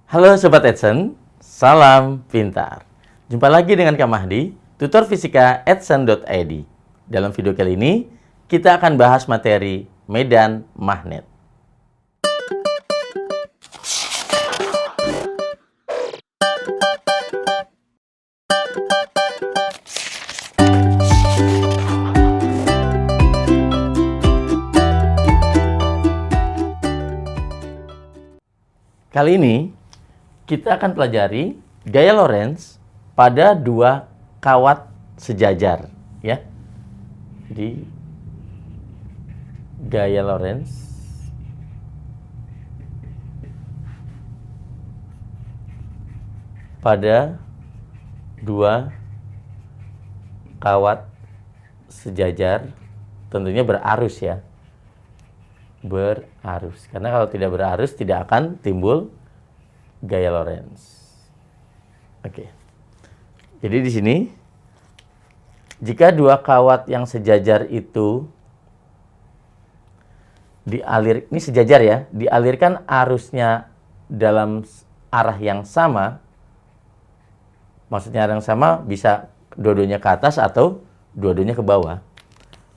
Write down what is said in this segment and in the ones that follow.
Halo Sobat Edson, salam pintar. Jumpa lagi dengan Kak Mahdi, tutor fisika edson.id. Dalam video kali ini, kita akan bahas materi medan magnet. Kali ini, kita akan pelajari gaya Lorentz pada dua kawat sejajar, ya. Jadi gaya Lorentz pada dua kawat sejajar, tentunya berarus ya. Berarus. Karena kalau tidak berarus tidak akan timbul gaya Lorentz. Oke. Jadi di sini jika dua kawat yang sejajar itu ini sejajar ya, dialirkan arusnya dalam arah yang sama, maksudnya arah yang sama bisa dua-duanya ke atas atau dua-duanya ke bawah,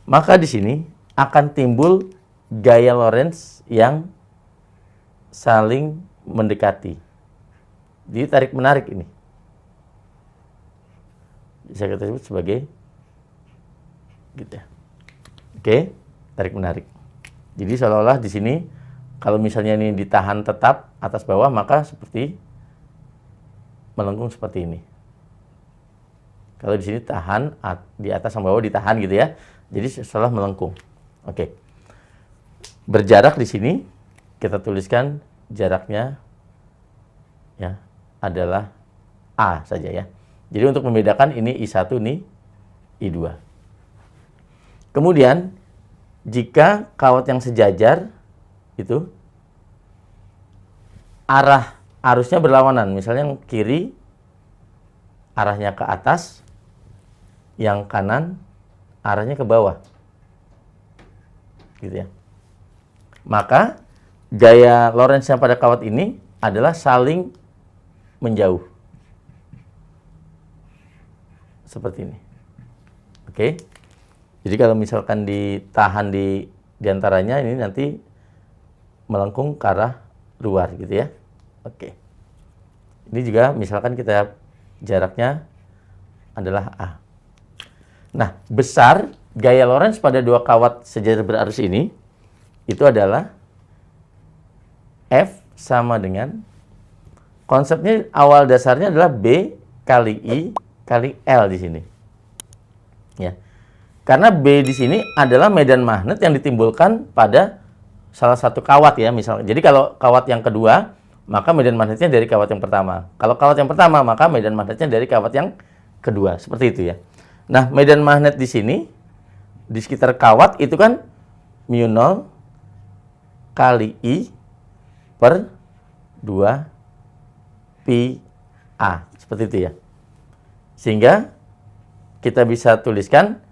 maka di sini akan timbul gaya Lorentz yang saling mendekati. Jadi tarik-menarik ini. Bisa kita sebut sebagai gitu ya. Oke, tarik-menarik. Jadi seolah-olah di sini kalau misalnya ini ditahan tetap atas bawah, maka seperti melengkung seperti ini. Kalau di sini tahan, di atas sama bawah ditahan gitu ya. Jadi seolah melengkung. Oke. Berjarak di sini kita tuliskan jaraknya ya adalah A saja ya. Jadi untuk membedakan ini I1, ini I2. Kemudian jika kawat yang sejajar itu arah arusnya berlawanan, misalnya yang kiri arahnya ke atas, yang kanan arahnya ke bawah. Gitu ya. Maka gaya Lorentz yang pada kawat ini adalah saling menjauh. Seperti ini. Oke. Jadi kalau misalkan ditahan di antaranya, ini nanti melengkung ke arah luar gitu ya. Oke. Ini juga misalkan kita jaraknya adalah A. Nah, besar gaya Lorentz pada dua kawat sejajar berarus ini itu adalah F sama dengan, konsepnya awal dasarnya adalah B kali I kali L di sini. Ya. Karena B di sini adalah medan magnet yang ditimbulkan pada salah satu kawat ya, misalnya. Jadi kalau kawat yang kedua, maka medan magnetnya dari kawat yang pertama. Kalau kawat yang pertama, maka medan magnetnya dari kawat yang kedua. Seperti itu ya. Nah, medan magnet di sini di sekitar kawat itu kan mu0 kali I per 2 pi A. Seperti itu ya. Sehingga kita bisa tuliskan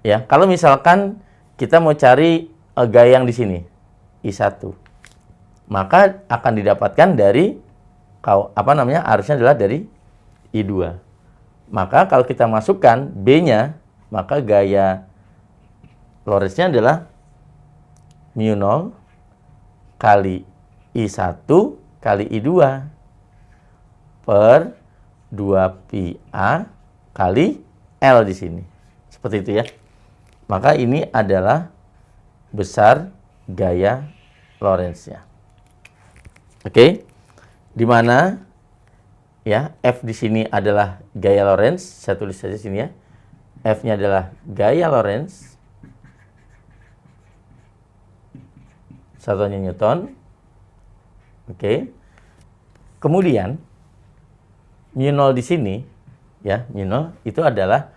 ya, kalau misalkan kita mau cari gaya yang di sini I1, maka akan didapatkan dari arusnya adalah dari I2. Maka kalau kita masukkan B-nya, maka gaya Lorentz-nya adalah mu0 kali I1 kali I2 per 2 pi A kali L di sini. Seperti itu ya. Maka ini adalah besar gaya Lorentz-nya. Oke. Di mana ya F di sini adalah gaya Lorentz. Saya tulis saja sini ya. F-nya adalah gaya Lorentz. Satuannya Newton. Oke. Kemudian mu0 di sini ya, mu0 itu adalah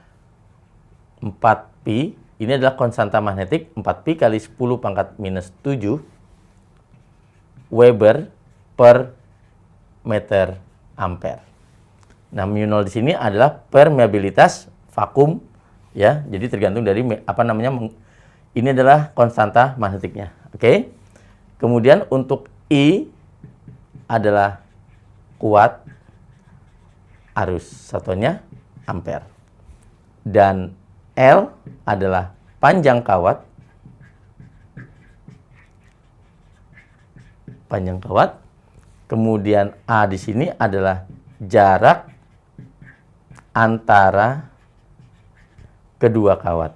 4pi. Ini adalah konstanta magnetik 4pi kali 10 pangkat minus 7 Weber per meter ampere. Nah, mu0 di sini adalah permeabilitas vakum ya. Jadi tergantung dari ini adalah konstanta magnetiknya. Oke. Kemudian untuk I adalah kuat arus, satuannya ampere. Dan L adalah panjang kawat. Kemudian A di sini adalah jarak antara kedua kawat.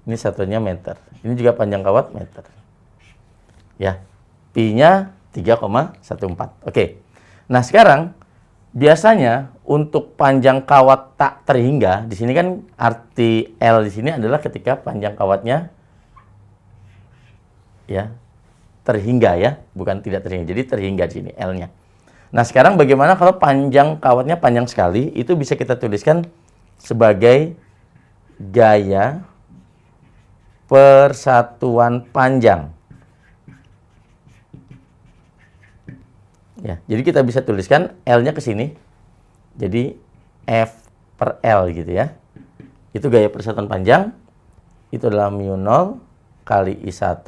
Ini satunya meter. Ini juga panjang kawat meter. Ya. Pi-nya 3,14. Oke. Nah, sekarang biasanya untuk panjang kawat tak terhingga, di sini kan arti L di sini adalah ketika panjang kawatnya ya terhingga ya, bukan tidak terhingga. Jadi terhingga di sini L-nya. Nah, sekarang bagaimana kalau panjang kawatnya panjang sekali? Itu bisa kita tuliskan sebagai gaya persatuan panjang. Ya, jadi kita bisa tuliskan L-nya ke sini. Jadi F per L gitu ya. Itu gaya persatuan panjang. Itu adalah mu 0 kali I1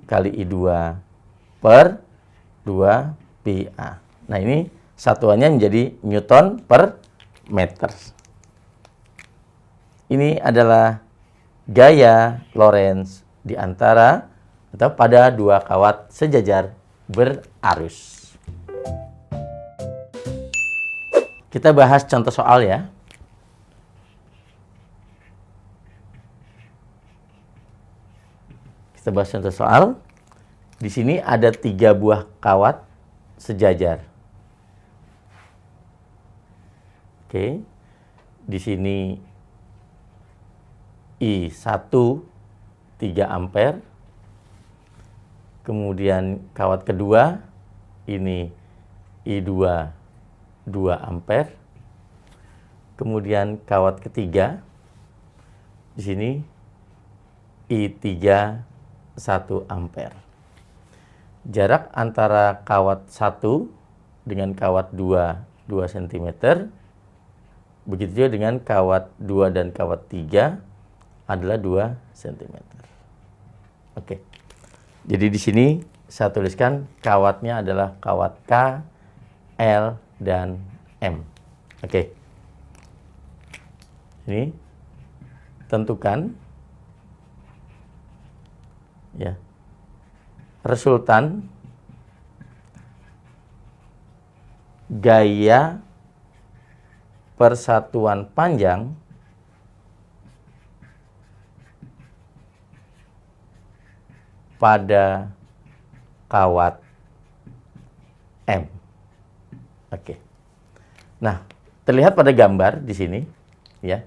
kali I2 per 2 pi A. Nah, ini satuannya menjadi Newton per meter. Ini adalah gaya Lorentz di antara atau pada dua kawat sejajar berarus. Kita bahas contoh soal ya. Kita bahas contoh soal. Di sini ada 3 buah kawat sejajar. Oke. Di sini I1 3 ampere. Kemudian kawat kedua ini I2 2 ampere. Kemudian kawat ketiga di sini I3 1 ampere. Jarak antara kawat 1 dengan kawat 2 cm. Begitu juga dengan kawat 2 dan kawat 3 adalah 2 cm. Oke. Jadi di sini saya tuliskan kawatnya adalah kawat K, L, dan M. Oke. Ini tentukan ya resultan gaya persatuan panjang pada kawat M. Oke. Nah, terlihat pada gambar di sini ya.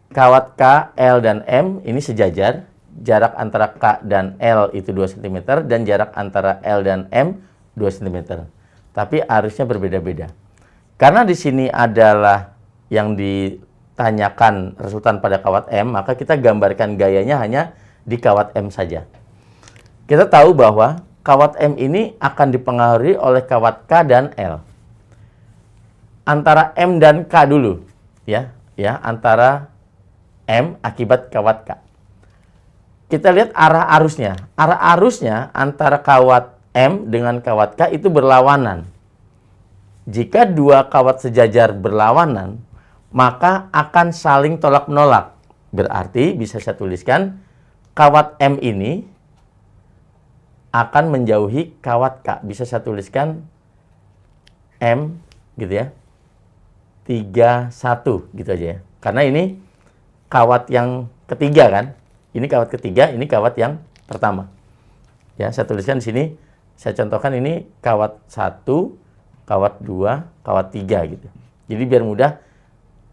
Kawat K, L, dan M ini sejajar. Jarak antara K dan L itu 2 cm dan jarak antara L dan M 2 cm. Tapi arusnya berbeda-beda. Karena di sini adalah yang ditanyakan resultan pada kawat M, maka kita gambarkan gayanya hanya di kawat M saja. Kita tahu bahwa kawat M ini akan dipengaruhi oleh kawat K dan L. Antara M dan K dulu, ya, antara M akibat kawat K. Kita lihat arah arusnya. Arah arusnya antara kawat M dengan kawat K itu berlawanan. Jika dua kawat sejajar berlawanan, maka akan saling tolak-menolak. Berarti bisa saya tuliskan kawat M ini akan menjauhi kawat K. Bisa saya tuliskan M gitu ya. 3, 1 gitu aja ya. Karena ini kawat yang ketiga kan. Ini kawat ketiga, ini kawat yang pertama. Ya, saya tuliskan di sini, saya contohkan ini kawat 1, kawat 2, kawat 3 gitu. Jadi biar mudah,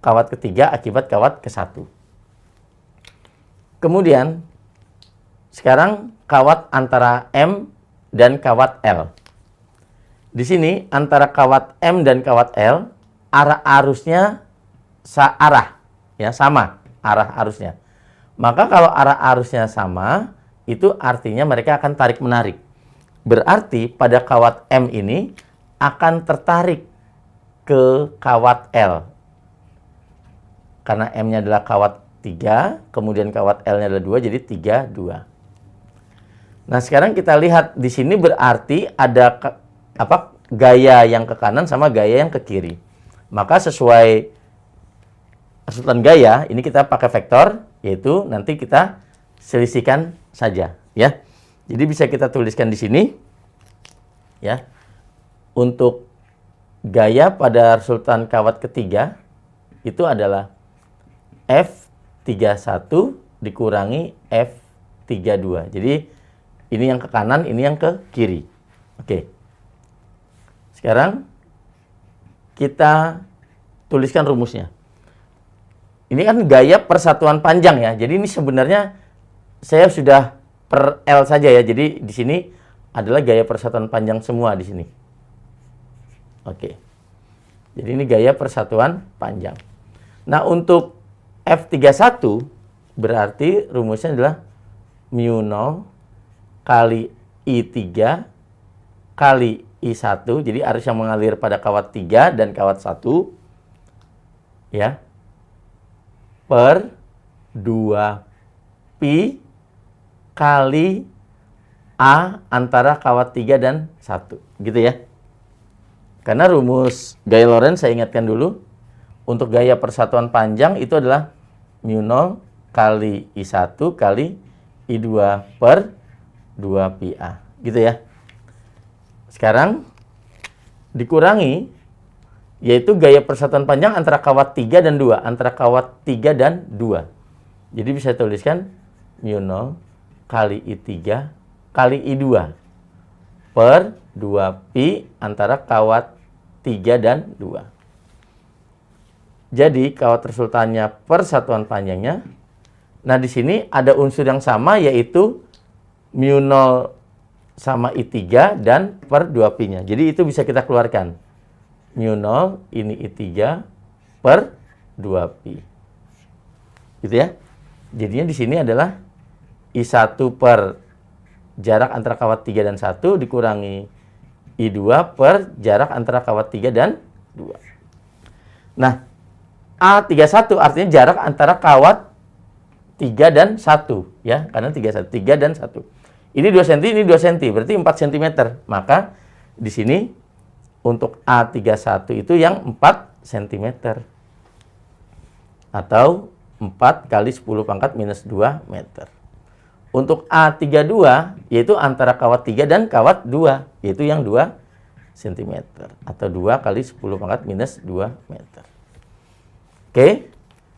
kawat ketiga akibat kawat ke-1. Kemudian, sekarang kawat antara M dan kawat L. Di sini, antara kawat M dan kawat L, arah arusnya sama arah arusnya. Maka kalau arah arusnya sama, itu artinya mereka akan tarik-menarik. Berarti pada kawat M ini akan tertarik ke kawat L. Karena M-nya adalah kawat 3, kemudian kawat L-nya adalah 2, jadi 3, 2. Nah, sekarang kita lihat di sini berarti ada gaya yang ke kanan sama gaya yang ke kiri. Maka sesuai resultan gaya, ini kita pakai vektor, yaitu nanti kita selisihkan saja, ya. Jadi bisa kita tuliskan di sini, ya. Untuk gaya pada resultan kawat ketiga itu adalah F31 dikurangi F32. Jadi ini yang ke kanan, ini yang ke kiri. Oke. Sekarang kita tuliskan rumusnya. Ini kan gaya persatuan panjang ya. Jadi ini sebenarnya saya sudah per L saja ya. Jadi di sini adalah gaya persatuan panjang semua di sini. Oke. Jadi ini gaya persatuan panjang. Nah, untuk F31 berarti rumusnya adalah mu0 kali I3 kali I1. Jadi arus yang mengalir pada kawat 3 dan kawat 1 ya per 2pi kali A antara kawat 3 dan 1. Gitu ya. Karena rumus gaya Lorentz saya ingatkan dulu. Untuk gaya persatuan panjang itu adalah mu0 kali I1 kali I2 per 2pi-A. Gitu ya. Sekarang dikurangi, yaitu gaya persatuan panjang antara kawat 3 dan 2. Antara kawat 3 dan 2. Jadi bisa tuliskan mu0 kali I3 kali I2 per 2pi antara kawat 3 dan 2. Jadi kawat resultannya persatuan panjangnya. Nah, di sini ada unsur yang sama, yaitu mu0 sama I3 dan per 2pi-nya. Jadi itu bisa kita keluarkan. mu0 ini I3 per 2pi. Gitu ya. Jadinya di sini adalah I1 per jarak antara kawat 3 dan 1 dikurangi I2 per jarak antara kawat 3 dan 2. Nah, A31 artinya jarak antara kawat 3 dan 1 ya, karena 3 dan 1. Ini 2 cm, ini 2 cm, berarti 4 cm. Maka di sini untuk A31 itu yang 4 cm. Atau 4 kali 10 pangkat minus 2 meter. Untuk A32 yaitu antara kawat 3 dan kawat 2, yaitu yang 2 cm. Atau 2 kali 10 pangkat minus 2 meter. Oke,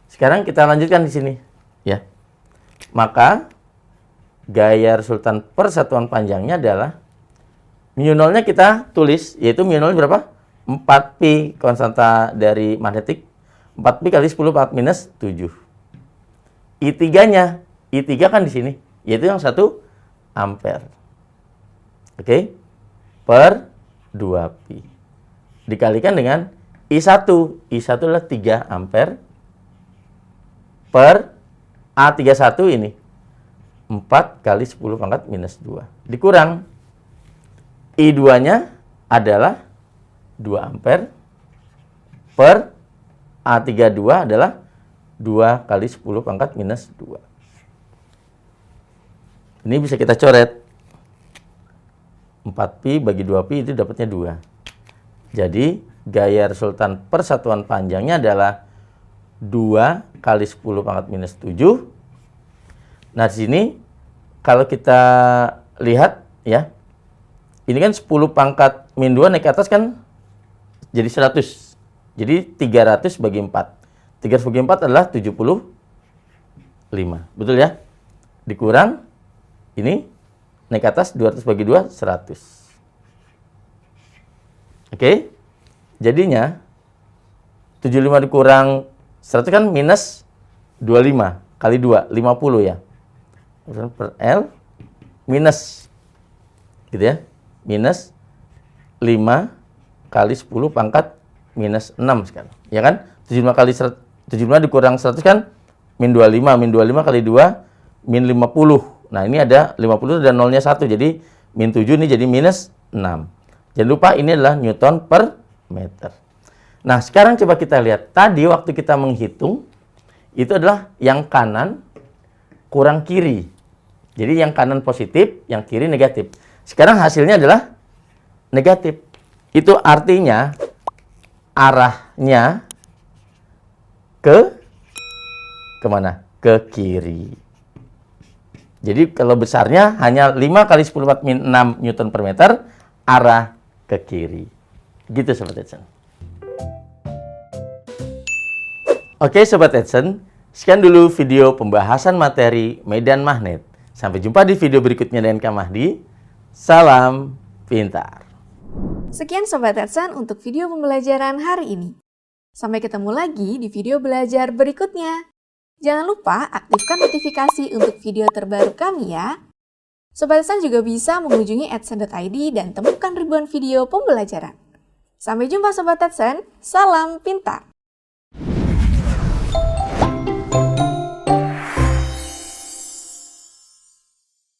sekarang kita lanjutkan di sini. Ya. Maka gaya resultan persatuan panjangnya adalah mu0-nya kita tulis, yaitu mu0 berapa? 4pi konstanta dari magnetik. 4pi kali 10 pangkat minus 7. I3-nya, I3 kan di sini, yaitu yang 1 ampere. Oke? Per 2pi. Dikalikan dengan I1. I1 adalah 3 ampere per A31 ini. 4 kali 10 pangkat minus 2. Dikurang. I2-nya adalah 2 ampere per A32 adalah 2 kali 10 pangkat minus 2. Ini bisa kita coret. 4pi bagi 2pi itu dapatnya 2. Jadi, gaya resultan persatuan panjangnya adalah 2 kali 10 pangkat minus 7. Nah, di sini kalau kita lihat ya, ini kan 10 pangkat min 2 naik ke atas kan jadi 100. Jadi 300 bagi 4. 300 bagi 4 adalah 75. Betul ya? Dikurang ini naik ke atas 200 bagi 2 100. Oke? Jadinya 75 dikurang 100 kan minus 25 kali 2 50 ya. Per L minus gitu ya. Minus 5 kali 10 pangkat minus 6 sekarang. Ya kan? 75 kali 100, 75 dikurang 100 kan min 25. Min 25 kali 2 min 50. Nah, ini ada 50 dan nolnya 1. Jadi min 7 ini jadi minus 6. Jangan lupa ini adalah Newton per meter. Nah, sekarang coba kita lihat. Tadi waktu kita menghitung itu adalah yang kanan kurang kiri. Jadi yang kanan positif, yang kiri negatif. Sekarang hasilnya adalah negatif. Itu artinya arahnya kemana? Ke kiri. Jadi kalau besarnya hanya 5 kali 10⁻⁶ Newton per meter, arah ke kiri. Gitu Sobat Edson. Oke Sobat Edson, sekian dulu video pembahasan materi medan magnet. Sampai jumpa di video berikutnya dengan Kak Mahdi. Salam pintar. Sekian Sobat Edson untuk video pembelajaran hari ini. Sampai ketemu lagi di video belajar berikutnya. Jangan lupa aktifkan notifikasi untuk video terbaru kami ya. Sobat Edson juga bisa mengunjungi edson.id dan temukan ribuan video pembelajaran. Sampai jumpa Sobat Edson, salam pintar!